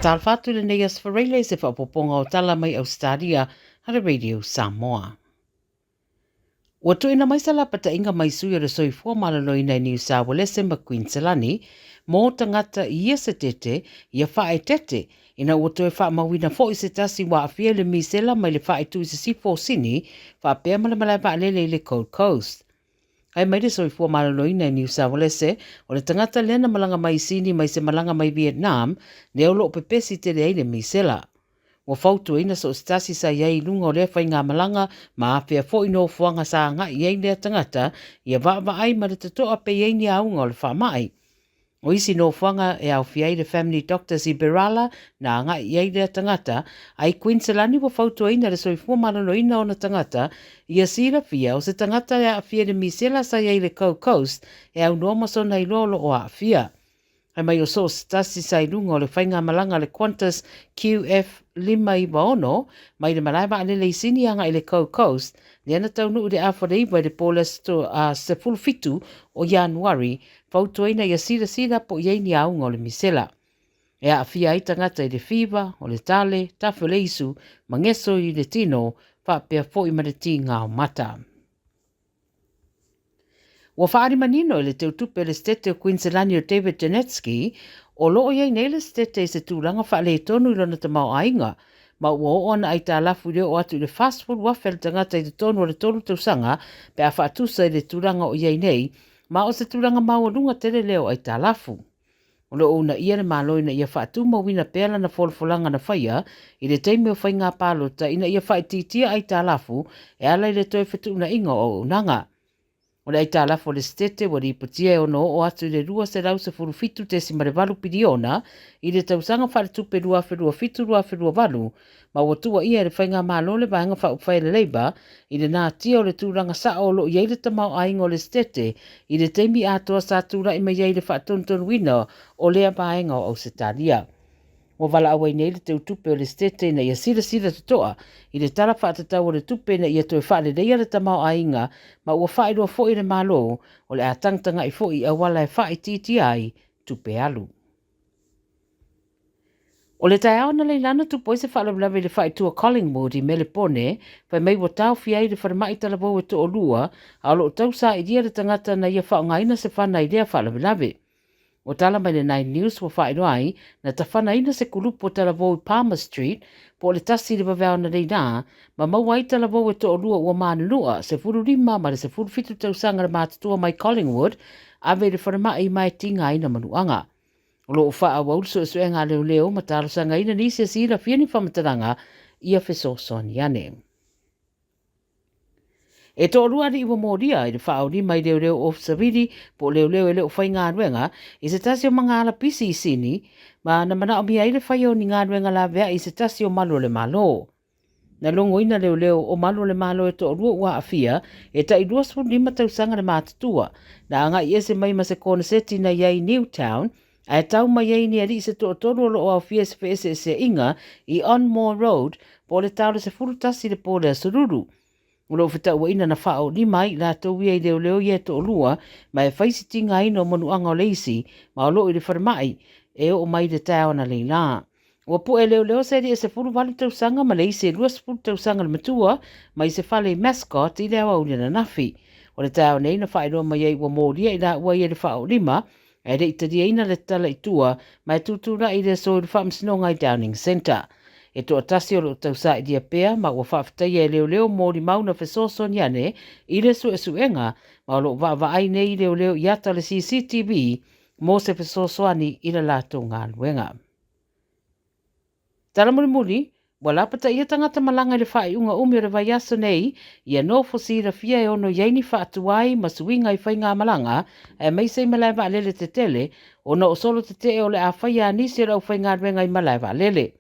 talfatu le nei asfarele se whapoponga o tala mai Ausetalia hara Radio Samoa. Ua tuina mai sa lapata inga mai sui re soifua malaloi nei New South Wales ma Queenslandi, mō tangata ia se tete, ia whae tete, ina ua toe wha mawina fo i se tasi wa awhia le misela mai le whae tu i se sifo sini, wha pēr malamalai pa lele le Gold Coast. Ai mai le soifua malaloi nei New South Wales, o le tangata lena malanga mai sini mai se malanga mai Vietnam, le olo pepesi te le eile misela. Wa fautu ina so stasi sa iei lunga o lea whai ngā malanga ma awhia fo ino fuanga sa ngā iei lea tangata ia wa ai ma le tatoa pe iei ni aunga o le wha mai. O isi no fuanga e au fiai le Family Doctors i Berala na ngā iei lea tangata ai Queenslandi wa fautu ina le soifua malalo ina o na tangata ia sira fia o se tangata e a fia le misela sa iei le Gold Coast e au noma so nei lolo o a fia. Ai mai o so stasi sa ilunga o le whainga malanga le Qantas QF5 i waono, mai le malaiba ale le isini anga i le Gold Coast, le ana taunu u le awhareiwa le poles to a se fulfitu o Januari, fautuaina ia sira po iei aunga o le misela. E a fia i tangata i le fiva, o le tale, tafo le isu, mangeso i le tino, whapea fo i mareti ngā o mata. Ua whaari manino i le teutupe le stete o Queenslandi o David Janetsky, o loo iei nei le stete i se tūranga whaale i tonu i lona ta mau ainga, ma ua o ana ai Tala Fou leo atu i le fast food wafel tangata i le tonu o le tolu tausanga, pe a whaatusa i le tūranga o iei nei, ma o se tūranga maua tele leo ai Tala Fou. O loo una ia le maloina ia whaatu mawina pēla na folfolanga na whaia, i le teime o whai ngā pālota ina ia whaititia ai Tala Fou, e ala i le toi whatu una inga o unanga. O le Tala Fou le stete wa ripotia e ono o atu le rua se lau se furufitu te si marevalu piriona i le tausanga whare tupe rua wherua fitu rua wherua valu, ma watua ia le whainga malo le vaenga whauwhai le leiba i le nā tia o le tūranga sa o lo iei le tamau ainga o le stete i le teimi atoa sa tūra i mai iei le whaatontonu wina o lea vaenga o Ausetalia. O wala awai nei le teu tupe o le stete na ia sira totoa i le tala whaatatau o le tupe na ia toe whaale leia le tamau ainga ma ua whaeroa fo i le malo o le atangtanga i fo i awala e whae titi ai tupe alu. O le tai au na leilana tu poise whaalawlawe le whae tua Collingwood i Melipone, whai mei wa tau fiai le wharamai talavou e to o lua, a lo tau sa i dia le tangata na ia whaongaina se whana i lea whaalawlawe. O tala mai le Nine News wa whaedo ai, na tawhana ina se kulupo talavou i Palmer Street, po le tasi le wawea na reina, ma mawai talavou e to o lua ua maanulua, se furu rima ma le se furu fitu tausanga le mātatua mai Collingwood, ave le wharamai mai tinga ina manuanga. O lo wha wau so e ngā leo ma talo sanga ina nisi a sira whiani whamataranga ia whesoson iane. E tō ruari iwa mōria i le whaori mai leo o Saviri po leo e leo whai ngā ruenga i se tasi o mga ala pisi i sini ma na mana o mia i le whai o ni ngā ruenga la vea i se tasi o malo le malo. Na longo ina leo o malo le malo e tō rua ua awhia e ta i 2.5 tausanga le mātatua na anga i ese mai ma se kona seti na iei Newtown ai tau mai iei ni ari se tō tōru o au fia se inga i Onmore Road po le tau le se furutasi le po le sururu. Ulo whita ua ina na whao ni mai la tau ia i leo ia to lua mai e whaisiti ngā ino manuanga o leisi ma o loo i le wharamai e o mai le tau na leila. Ua pu e leo se ri e se furu wale tausanga ma leisi e luas furu tausanga le matua mai se whale mascot i leo au na nafi. O le tau nei na whaeroa mai ei ua mōria i la ua i le whao lima e re itaria ina le tala i tua mai tutura i le so i le whamsinonga i Downing Centre. E to atasi o lo tausa i dia pea ma ua whaafitai e leo mōri mauna whesoson iane i le suenga ma lo wa ai nei leo i ata le CCTV mō se whesosoani i le lato ngā luenga. Tala muri, wala pata ia tangata malanga i le whae unga umi o le vai aso nei ia no fosira fia e ono iaini whaatuai ma suinga i whai ngā malanga e meisei malai wa lele te tele o na o solo te te o le a whai a nisi rau whai ngā ruenga i malai wa lele.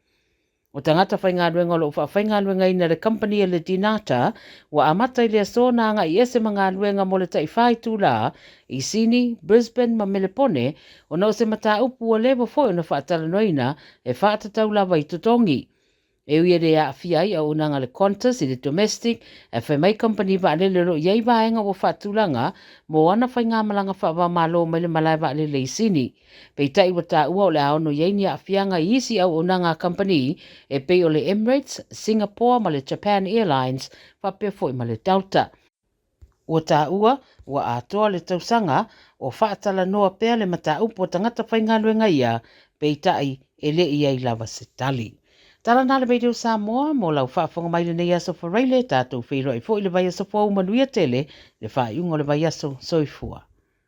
O tangata whai ngā ruenga o lo whai ngā ruenga ina le company e le dinata wa amata i le aso nanga i ese mga ruenga mo le tai whai tūla i Sydney, Brisbane ma Melipone o na o se mata upu o lewa fo o na whaatala noina e whaatatau lawa i tutongi. E uia rea a fia ai au unanga le Qantas i le domestic, e whai mai company wa ale le ro iei vaenga o whatulanga, mo ana whai ngā malanga wha malo mai le malai wa ale le isini. Pei tai wa tā ua o le aono iei ni a fianga i isi au unanga company, e pei o le Emirates, Singapore ma le Japan Airlines, wa pia foi ma le Delta. Ua tā ua atoa le tausanga, o whaatala noa pea le mata upo tangata whai ngā luenga ia, pei tai e le iei lava se tali. Tala nā le Radio Samoa, mō lau whaafonga mai le nei aso whareile, tātou whiro i fo i le vai aso whau manuia tele, le whaiunga le vai aso soifua.